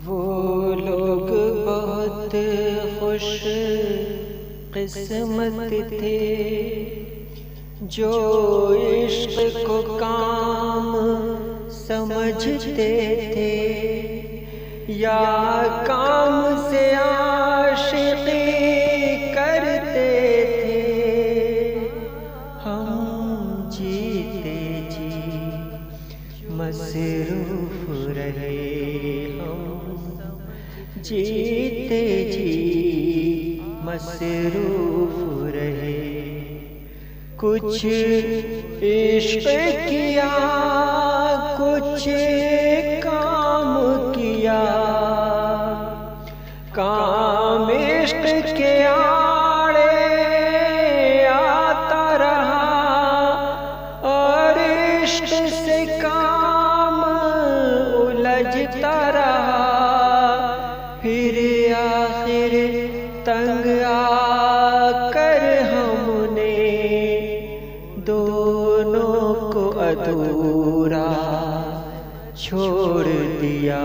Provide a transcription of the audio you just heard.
وہ لوگ بہت خوش قسمت تھے جو عشق کو کام سمجھتے تھے، یا کام سے عاشقی کرتے تھے۔ ہم جیتے جی مصروف رہے، جیتے جی مصروف رہے۔ کچھ عشق کیا، کچھ کام کیا، کام عشق کے آڑے آتا رہا، اور عشق سے کام الجھتا رہا۔ پھر آخر تنگ آ کر ہم نے دونوں کو ادھورا چھوڑ دیا۔